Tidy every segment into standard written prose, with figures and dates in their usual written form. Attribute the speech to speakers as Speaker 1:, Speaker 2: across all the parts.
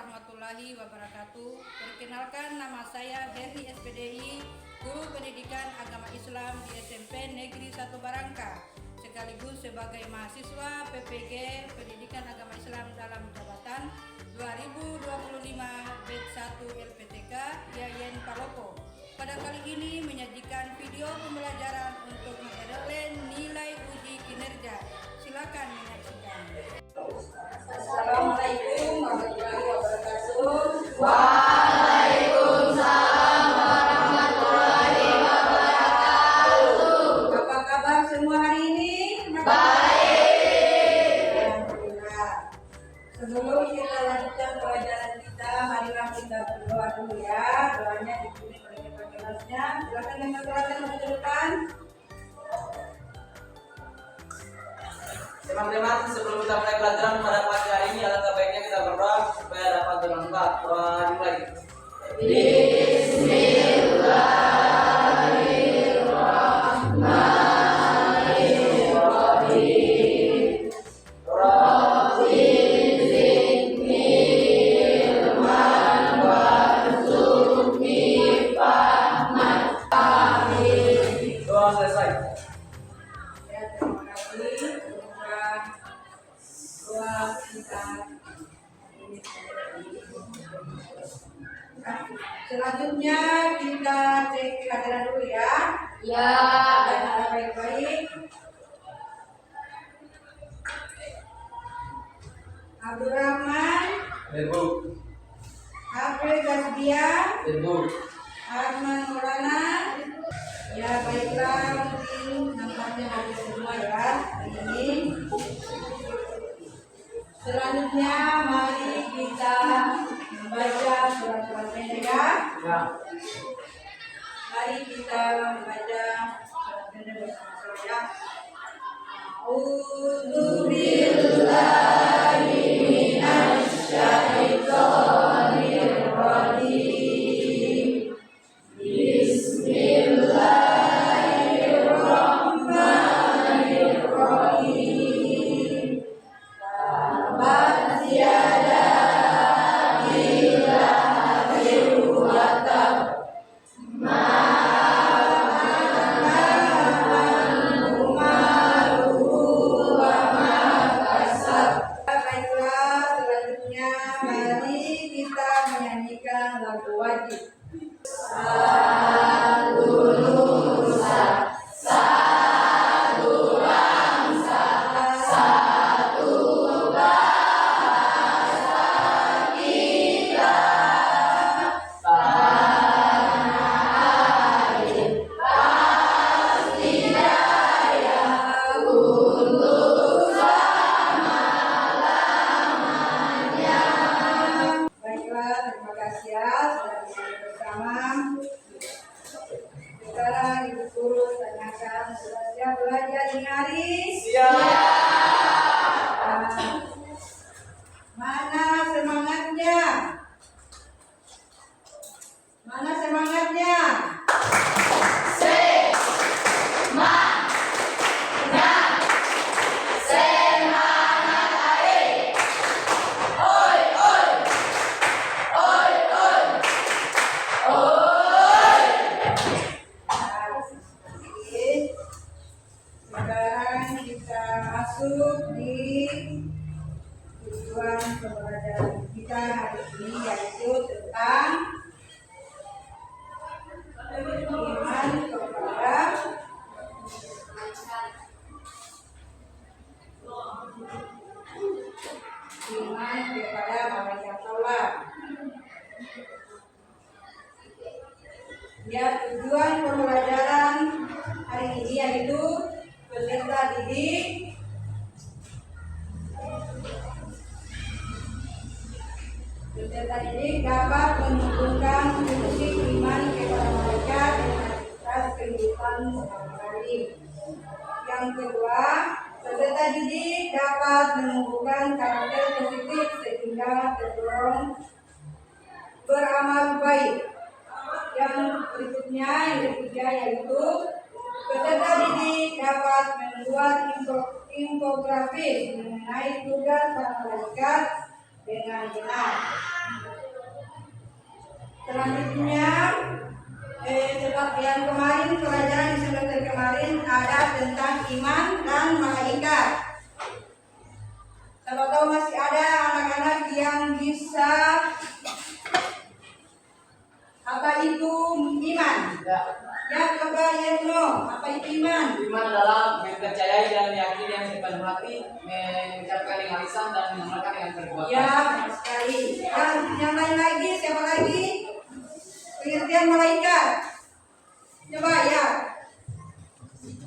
Speaker 1: warahmatullahi wabarakatuh. Perkenalkan, nama saya Heri SPDI, Guru Pendidikan Agama Islam di SMP Negeri 1 Barangka, sekaligus sebagai mahasiswa PPG Pendidikan Agama Islam dalam jabatan 2025 Batch 1 LPTK Yayan Palopo. Pada kali ini menyajikan video pembelajaran untuk mengevaluasi nilai uji kinerja. Silakan menyaksikan. Assalamualaikum warahmatullahi wabarakatuh.
Speaker 2: Waalaikumsalam warahmatullahi wabarakatuh.
Speaker 1: Apa kabar semua hari ini?
Speaker 2: Baik.
Speaker 1: Alhamdulillah. Sebelum kita lanjutkan pelajaran kita, marilah kita berdoa dulu ya. Doanya dipimpin oleh kepala kelasnya. Silakan yang berkenan maju ke depan.
Speaker 3: Teman-teman, sebelum kita mulai pelajaran pada pagi hari ini, alangkah baiknya kita berdoa supaya dapat bermanfaat. Doa dimulai.
Speaker 2: Bismillahirrahmanirrahim. Rabbi zidni ilman warzuqni fahman. Amin.
Speaker 3: Doa selesai.
Speaker 1: Ya, terima kasih. Semoga doa kita ini. Nah, selanjutnya kita cek kehadiran dulu ya.
Speaker 2: Ya.
Speaker 1: Dan baik-baik. Abdurrahman,
Speaker 3: Ibu.
Speaker 1: April Gasbia,
Speaker 3: Ibu.
Speaker 1: Arman Maulana. Ya baiklah, mungkin nampaknya dari semua ya hari ini. Selanjutnya mari kita membaca surat-surat pendek ya.
Speaker 3: Ya.
Speaker 1: Mari kita membaca surat pendek bersama-sama ya. A'udzu billahi minasy syaithanir rajim. Bismillahirrahmanirrahim. Tabat yada Abii Lahabin wa tab. Ma aghnā anhu maluhu wa ma kasab. Baiklah, selanjutnya mari kita menyanyikan lagu wajib. Satu nusa, satu bangsa, satu bahasa kita. Tanah air pasti jaya untuk selama-lamanya. Baiklah, terima kasih ya sudah bisa bersama. Sekarang Ibu Guru tanyakan, sudah siap belajar di hari?
Speaker 3: Siap.
Speaker 1: Mana semangatnya? Mana semangatnya?
Speaker 2: Semangat air. Oi, oi. Oi, oi. Oi.
Speaker 1: Nah, oke. Sekarang kita masuk di tujuan pembelajaran kita hari ini, yaitu tentang iman kepada malaikat Allah. Ya, tujuan pembelajaran hari ini yaitu peserta didik dapat menumbuhkan prinsip iman kepada malaikat dan aktivitas kehidupan sehari-hari. Yang kedua, peserta didik dapat menumbuhkan karakter positif sehingga terdorong beramal baik. Yang berikutnya, yang ketiga yaitu peserta didik dapat membuat infografis mengenai tugas para malaikat dengan benar. Selanjutnya, seperti yang kemarin pelajaran di semester kemarin ada tentang iman dan malaikat. Siapa tahu masih ada anak-anak yang bisa apa itu iman? Ya, coba Yeno, apa itu iman?
Speaker 3: Iman adalah mempercayai dan meyakini yang sepenuh hati, mengucapkan dengan lisan dan mengamalkan dengan perbuatan.
Speaker 1: Ya, benar sekali. Yang lain lagi, siapa lagi? Pengertian malaikat. Coba ya.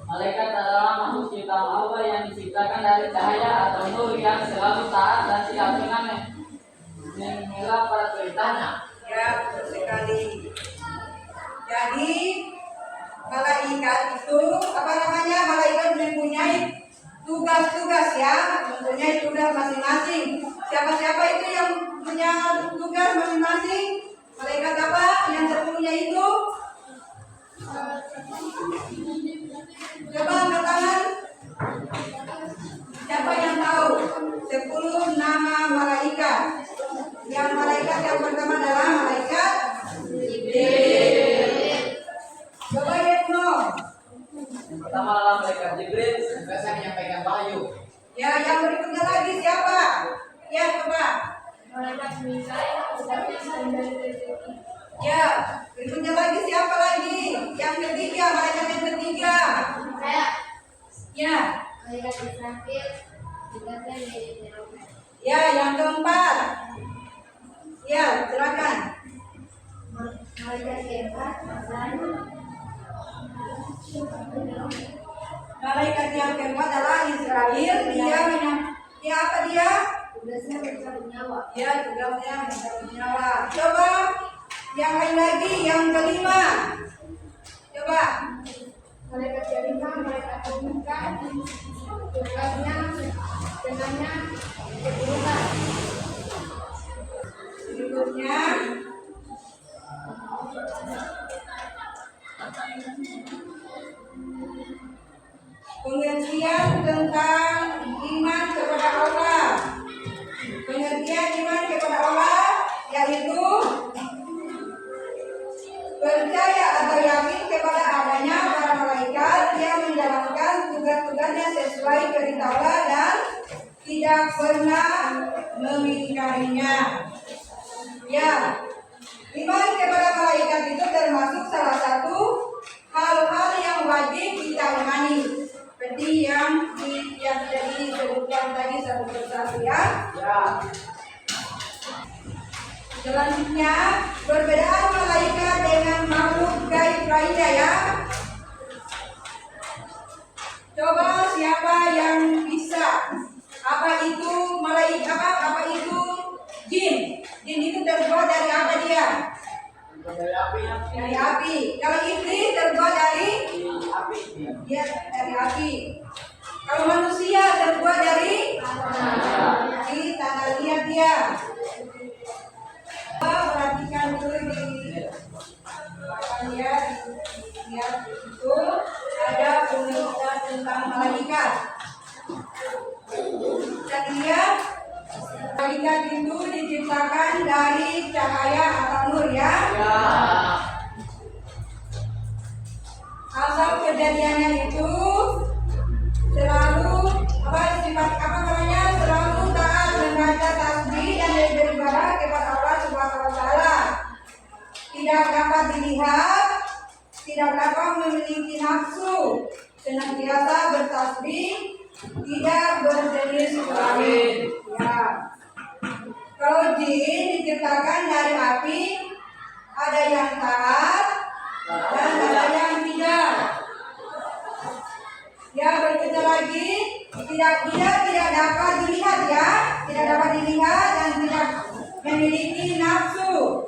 Speaker 3: Malaikat adalah makhluk ciptaan Allah yang diciptakan dari cahaya atau nur yang selalu taat dan tidak pernah mengira pada perintahnya.
Speaker 1: Ya, betul sekali. Jadi malaikat itu apa namanya? Malaikat mempunyai tugas-tugas ya, mempunyai tugas masing-masing. Siapa-siapa itu yang punya tugas masing-masing? Malaikat apa yang 10-nya itu? Coba angkat tangan. Siapa yang tahu 10 nama malaikat? Yang malaikat yang pertama adalah malaikat Jibril. Coba Yetno.
Speaker 3: Yang pertama adalah malaikat Jibril, biasa menyampaikan wahyu.
Speaker 1: Ya, yang berikutnya lagi siapa? Ya, coba.
Speaker 2: Malaikat Mikail, dari rezeki.
Speaker 1: Ya, berikutnya lagi siapa lagi? Yang ketiga, malaikat yang ketiga.
Speaker 2: Saya.
Speaker 1: Ya,
Speaker 2: Malaikat Israfil, tugasnya dari Eropa.
Speaker 1: ya, yang keempat. Ya, silakan.
Speaker 2: Malaikat keempat,
Speaker 1: Malaikat yang keempat adalah Israel. Dia apa dia?
Speaker 2: tugasnya mencabut nyawa.
Speaker 1: Ya, tugasnya mencabut nyawa. Coba yang lain lagi, yang kelima. Coba.
Speaker 2: Malaikat kelima, malaikat pembuka, tugasnya dengannya keburukan.
Speaker 1: Berikutnya pengertian tentang iman kepada Allah. Pengertian iman kepada Allah yaitu percaya atau yakin kepada adanya para malaikat yang menjalankan tugas-tugasnya sesuai perintah Allah dan tidak pernah mengingkarinya. Ya, iman kepada malaikat itu termasuk salah satu hal-hal yang wajib kita imani. Seperti yang disebutkan tadi satu persatu ya. Selanjutnya, perbedaan malaikat dengan makhluk gaib lainnya ya. Coba siapa yang bisa? Apa itu malaikat? Apa itu jin? Jin itu terbuat dari apa dia?
Speaker 3: Dari api.
Speaker 1: Dari api. Kalau iblis terbuat dari
Speaker 3: Api.
Speaker 1: dia dari api. Kalau manusia terbuat dari tanah liat dia. Perhatikan dulu di lihat itu ada penelitian tentang malaikat. Kita lihat malaikat itu diciptakan dari cahaya atau nur ya. Asal kejadiannya itu selalu selalu taat membaca tasbih dan beribadah kepada Allah Subhanahu wa taala. Tidak dapat dilihat, tidak dapat memiliki nafsu, senantiasa bertasbih, tidak berjenis kelamin. Ya. Kalau jin diciptakan dari api, ada yang taat dan ada yang tidak. Ya, berikutnya lagi, dia tidak dapat dilihat ya, tidak dapat dilihat dan tidak memiliki nafsu,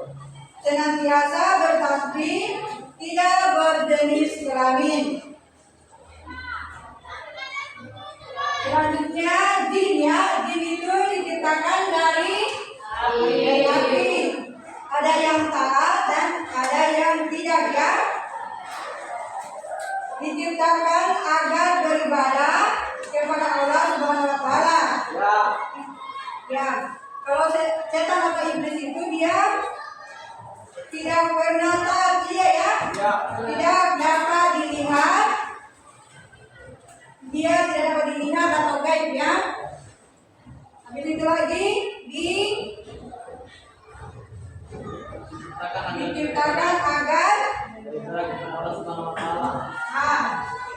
Speaker 1: senantiasa bertasbih, tidak berjenis kelamin. Selanjutnya jin ya, jin itu diciptakan dari api. Ada yang taat dan ada yang tidak ya. Diciptakan agar beribadah kepada Allah Subhanahu wa taala. Ya. Kalau setan atau iblis itu dia tidak pernah taat dia ya, tidak dapat dilihat, dia tidak dapat dilihat atau gaib ya. Habis itu lagi diciptakan agar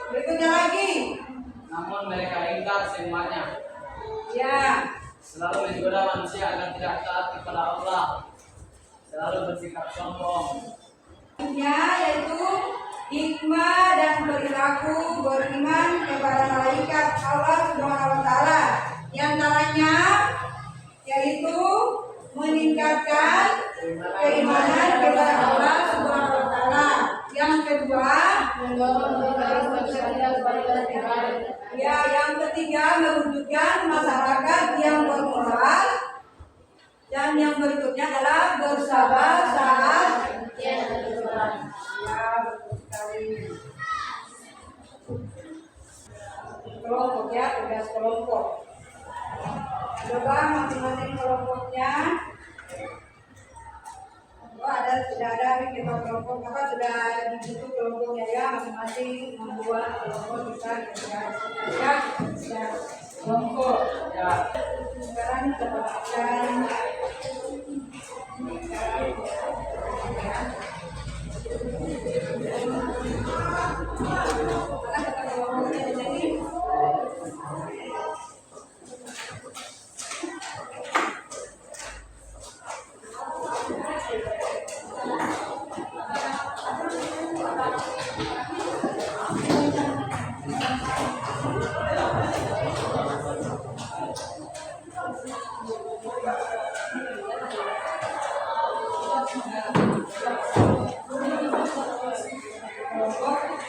Speaker 1: berikutnya lagi,
Speaker 3: namun mereka ingkar semuanya.
Speaker 1: Ya,
Speaker 3: Selalu menggoda manusia agar tidak taat kepada Allah. Selalu bersikap sombong.
Speaker 1: yaitu hikmah dan perilaku beriman kepada malaikat Allah Subhanahu wa taala. Di antaranya yaitu meningkatkan keimanan kepada Allah Subhanahu wa taala. Yang kedua, ya, yang ketiga mewujudkan masyarakat yang bermoral, dan yang berikutnya adalah bersabar saat ya, betul sekali. Kelompok ya, tugas kelompok. Coba masing-masing kelompoknya. Sudah ada kita kelompok apa sudah dibentuk kelompoknya ya, masing-masing membuat kelompok kita ya kelompok ya. Sekarang kita bacakan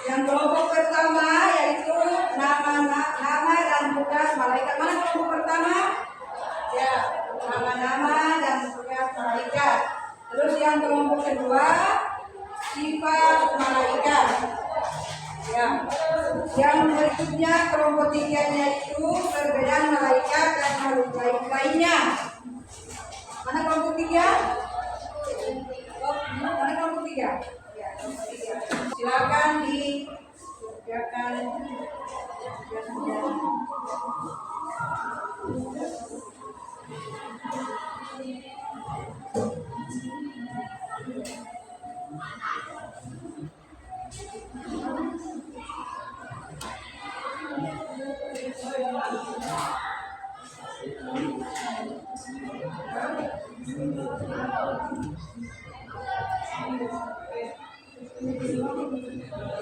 Speaker 1: yang kelompok pertama yaitu nama dan tugas malaikat. Mana kelompok pertama? Ya, nama-nama dan tugas malaikat. Terus yang kelompok kedua sifat malaikat. Ya, yang berikutnya kelompok tiganya itu perbedaan malaikat dan makhluk lainnya. Mana kelompok tiga? Mana kelompok tiga? Ya, kelompok tiga. Silakan dikerjakan.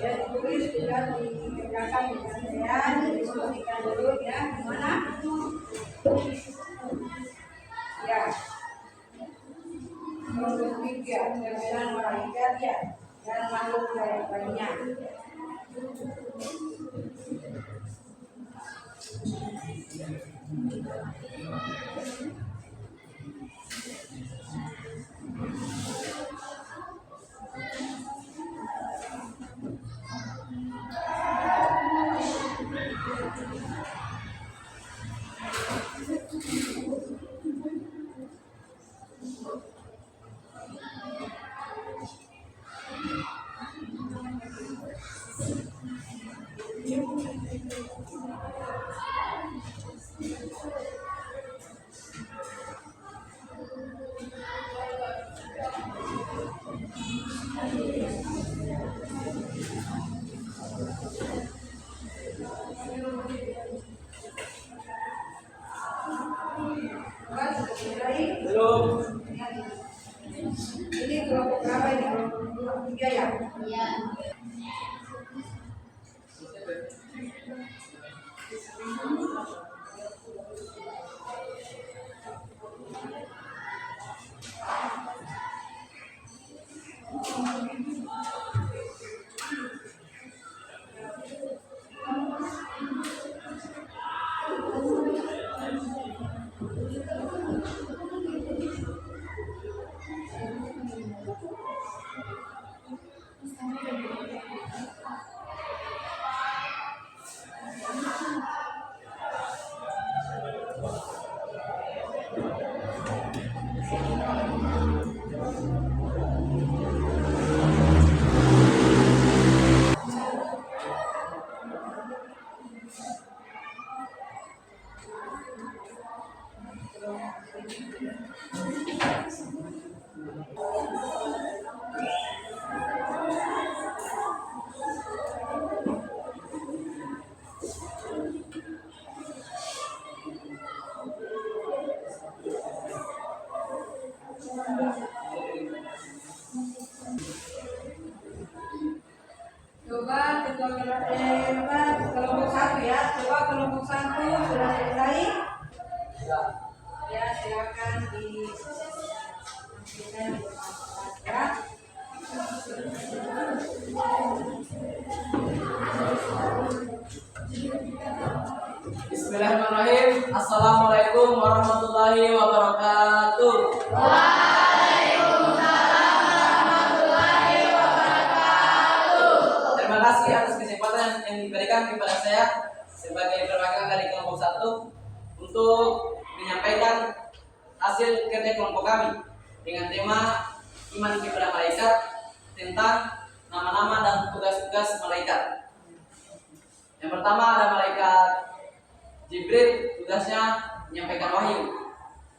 Speaker 1: Ya, ditulis sudah dikerjakan ya, diskusikan dulu ya, gimana? Ya, kelompok tiga perbedaan malaikat ya dan makhluk lainnya.
Speaker 3: Belum.
Speaker 1: Ini kelompok berapa ini? Kelompok tiga ya?
Speaker 2: Iya.
Speaker 1: Coba kelompok satu ya. Coba kelompok satu sudah selesai. Ya, silakan ditampilkan di depan ya.
Speaker 3: Bismillahirrahmanirrahim. Assalamualaikum warahmatullahi wabarakatuh. Terima kasih atas kesempatan yang diberikan kepada saya sebagai perwakilan dari kelompok satu untuk menyampaikan hasil kerja kelompok kami dengan tema iman kepada malaikat tentang nama-nama dan tugas-tugas malaikat. Yang pertama ada malaikat Jibril, tugasnya menyampaikan wahyu.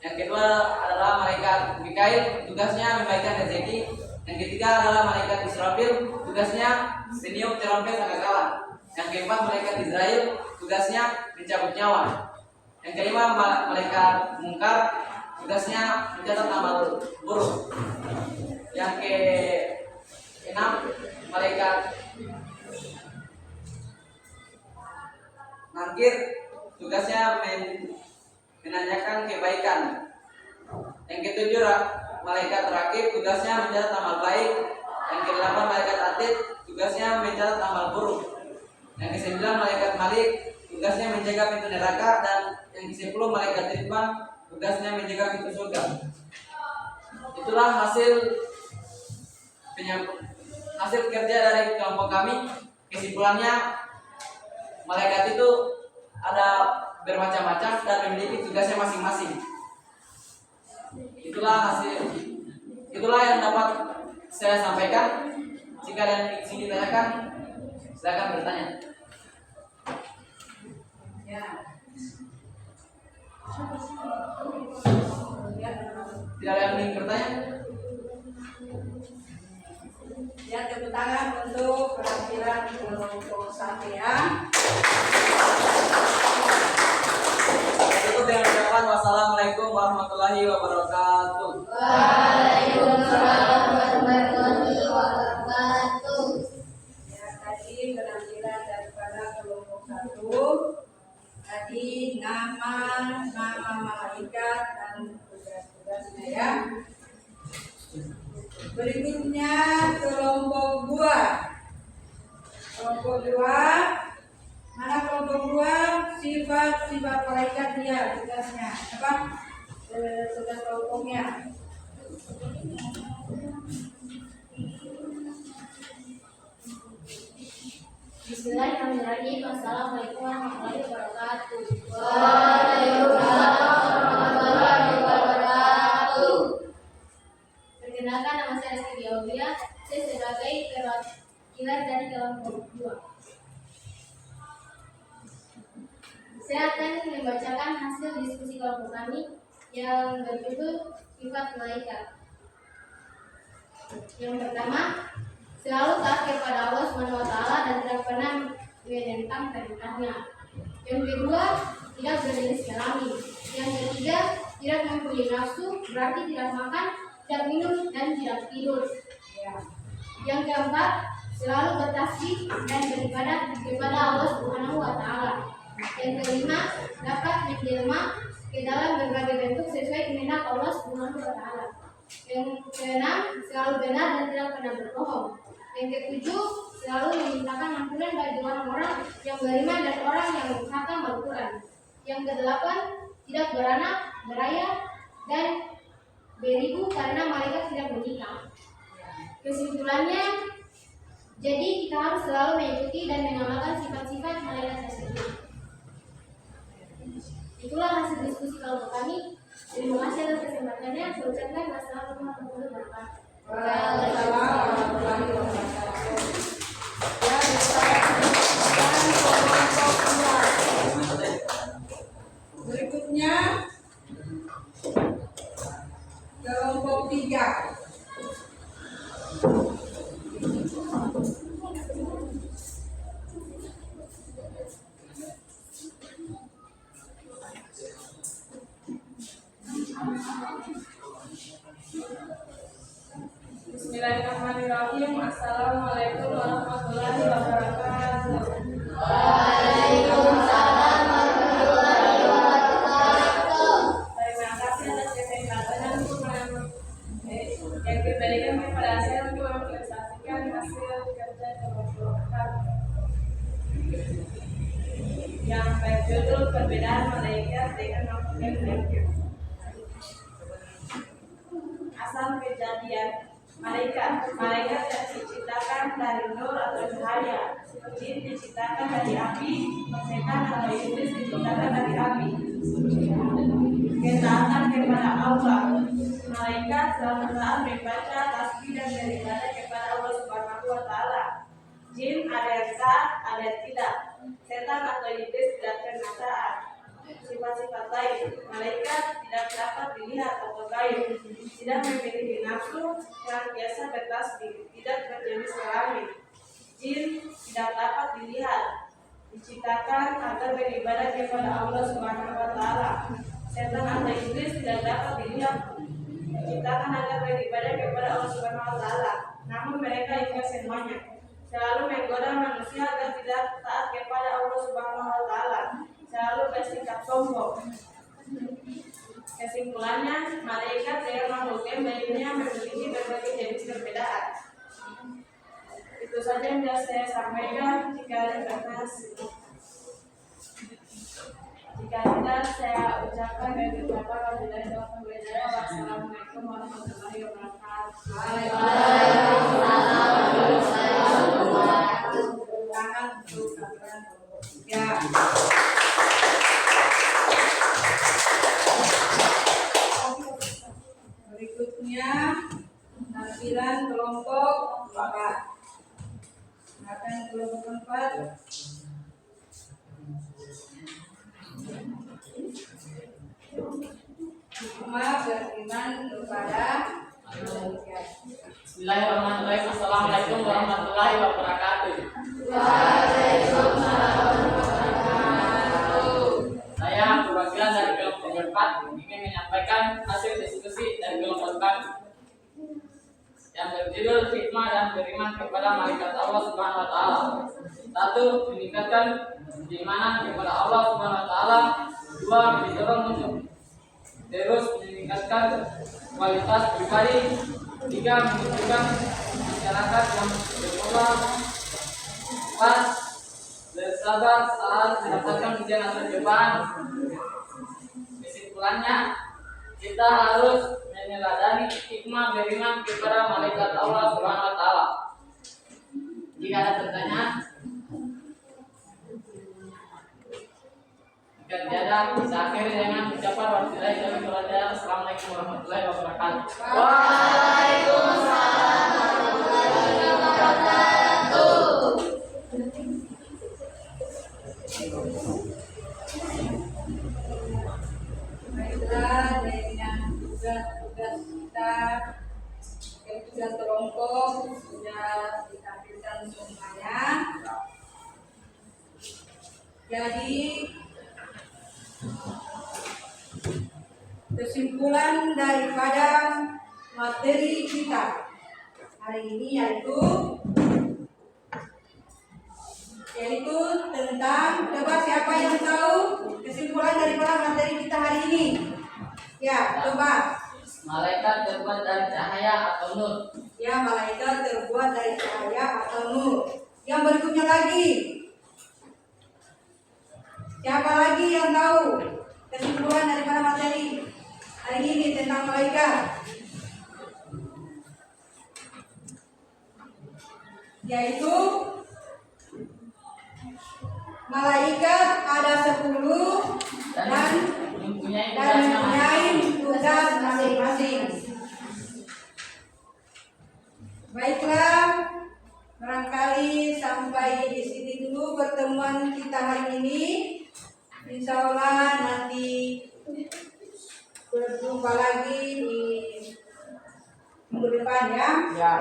Speaker 3: Yang kedua adalah malaikat Mikail, tugasnya memberikan rezeki. Yang ketiga adalah malaikat Israfil, tugasnya meniup trompet sangkakala. Yang keempat malaikat Israel, tugasnya mencabut nyawa. Yang kelima malaikat Mungkar, tugasnya mencatat amal buruk. Yang keenam malaikat Nangkir, tugasnya menanyakan kebaikan. Yang ketujuh malaikat Rakib, tugasnya mencatat amal baik. Yang kedelapan malaikat Atid, tugasnya mencatat amal buruk. Yang kesembilan malaikat Malik, tugasnya menjaga pintu neraka. Dan yang ke-10 malaikat Ridwan, tugasnya menjaga pintu surga. Itulah hasil kerja dari kelompok kami. Kesimpulannya, malaikat itu ada bermacam-macam dan memiliki tugasnya masing-masing. Itulah yang dapat saya sampaikan. Jika ada yang ingin ditanyakan, silakan bertanya.
Speaker 1: Ya.
Speaker 3: Tidak ada yang ingin bertanya?
Speaker 1: Ya, tepuk tangan untuk penampilan kelompok satu ya.
Speaker 3: Cukup dengan ucapan wassalamualaikum warahmatullahi wabarakatuh.
Speaker 2: Waalaikumsalam warahmatullahi wabarakatuh.
Speaker 1: Ya, tadi penampilan daripada kelompok satu. Tadi nama malaikat dan tugas-tugasnya ya. Berikutnya kelompok 2. Kelompok 2. Mana kelompok 2? Sifat malaikat dia tugasnya. Apa? Tugas kelompoknya.
Speaker 2: Bismillahirrahmanirrahim. Assalamualaikum warahmatullahi wabarakatuh. Waalaikumsalam warahmatullahi wabarakatuh. Perkenalkan, nama saya Rizky Aulia. Saya sebagai perwakilan dari kelompok 2. Saya akan membacakan hasil diskusi kelompok kami yang berjudul sifat malaikat. Yang pertama, selalu taat kepada Allah SWT dan tidak pernah menentang perintahnya. Yang kedua, tidak berjenis kelamin. Yang ketiga, tidak mempunyai nafsu, berarti tidak makan, tidak minum, dan tidak tidur. Yang keempat, selalu bertasbih dan beribadah kepada Allah SWT. Yang kelima, dapat menjelma ke dalam berbagai bentuk sesuai kehendak Allah SWT. Yang keenam, selalu benar dan tidak pernah berbohong. Yang ketujuh, selalu memintakan ampunan bagi orang-orang yang beriman dan orang yang mengkhatam Al-Quran. Yang kedelapan, tidak beranak, berayap, dan beribu karena mereka tidak menikah. Kesimpulannya, jadi kita harus selalu mengikuti dan mengamalkan sifat-sifat malaikat tersebut. Itulah hasil diskusi kelompok kami. Terima kasih atas kesempatannya. Saya ucapkan wassalamualaikum warahmatullahi wabarakatuh.
Speaker 1: Waalaikumsalam warahmatullahi wabarakatuh. Ya, dan kelompok 2. Berikutnya 3.
Speaker 4: Bismillahirrahmanirrahim. Assalamualaikum warahmatullahi wabarakatuh.
Speaker 2: Waalaikumsalam warahmatullahi wabarakatuh.
Speaker 4: Terima kasih atas kesempatan yang diberikan kepada saya untuk mempresentasikan hasil kerja kelompok yang berjudul Perbedaan Malaikat dengan Makhluk. Asal kejadian malaikat yang diciptakan dari nur atau cahaya, jin diciptakan dari api, setan atau iblis diciptakan dari api. Ketaatan kepada Allah, malaikat selalu taat membaca tasbih dan beribadah kepada Allah Subhanahu wa Ta'ala. Jin ada yang taat, ada yang tidak. Setan atau iblis tidak pernah taat. Sifat-sifat lain, malaikat tidak dapat dilihat atau gaib, tidak memiliki nafsu, yang biasa bertasbih, tidak berjenis kelamin. Jin tidak dapat dilihat, diciptakan agar beribadah kepada Allah Subhanahu wa Ta'ala. Setan atau iblis tidak dapat dilihat, diciptakan agar beribadah kepada Allah Subhanahu wa Ta'ala. Namun mereka ingkar semuanya, selalu menggoda manusia agar tidak taat kepada Allah Subhanahu wa Ta'ala, selalu bersikap sombong. Kesimpulannya, malaikat dengan makhluk yang lainnya memiliki berbagai jenis perbedaan. Itu saja yang bisa saya sampaikan. Jika tidak, saya ucapkan dan ucapkan wabillahi taufiq wal hidayah. Wassalamualaikum warahmatullahi wabarakatuh.
Speaker 1: Tangan untuk laporan kelompok 3. Berikutnya tampilan kelompok 4. Silakan kelompok 4. Hikmah beriman kepada manusia.
Speaker 3: Bismillahirrahmanirrahim. Assalamualaikum warahmatullahi wabarakatuh. Saya perwakilan dari kelompok 4 ingin menyampaikan hasil diskusi dari kelompok kami yang berjudul hikmah dan beriman kepada malaikat Allah Subhanahu wa Ta'ala. 1. Meningkatkan keimanan kepada Allah Subhanahu wa Ta'ala. 2. Didorong untuk terus meningkatkan kualitas pribadi. 3. Menunjukkan masyarakat yang bermoral. 4. Bersabar saat mendapatkan ujian atau cobaan. Kesimpulannya, kita harus meneladani hikmah beriman kepada malaikat Allah Subhanahu wa Ta'ala. Jika ada pertanyaan, jika tidak ada, kita akhiri dengan ucapan wabillahi taufiq wal hidayah. Assalamualaikum warahmatullahi wabarakatuh.
Speaker 2: Waalaikumsalam warahmatullahi wabarakatuh.
Speaker 1: Baiklah, dengan tugas-tugas kita, tugas kelompok sudah ditampilkan semuanya. Jadi kesimpulan daripada materi kita hari ini yaitu tentang, coba siapa yang tahu kesimpulan daripada materi kita hari ini? Ya, coba.
Speaker 3: Malaikat terbuat dari cahaya atau nur.
Speaker 1: Ya, malaikat terbuat dari cahaya atau nur. Yang berikutnya lagi, siapa lagi yang tahu kesimpulan daripada materi hari ini tentang malaikat? Yaitu malaikat ada 10 dan mempunyai tugas masing-masing. Baiklah, barangkali sampai di sini dulu pertemuan kita hari ini. Insya Allah nanti berjumpa lagi di Minggu depan ya.
Speaker 3: Ya.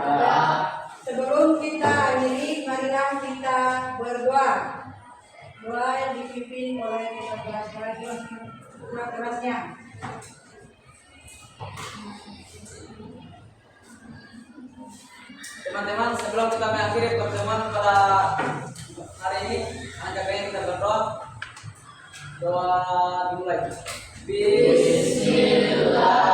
Speaker 1: Sebelum kita akhiri, marilah kita berdoa. Doa yang dipimpin oleh kita keras-kerasnya.
Speaker 3: Teman-teman, sebelum kita mengakhiri pertemuan pada hari ini, anda pengen kita berdoa. Doa dimulai. Bismillah.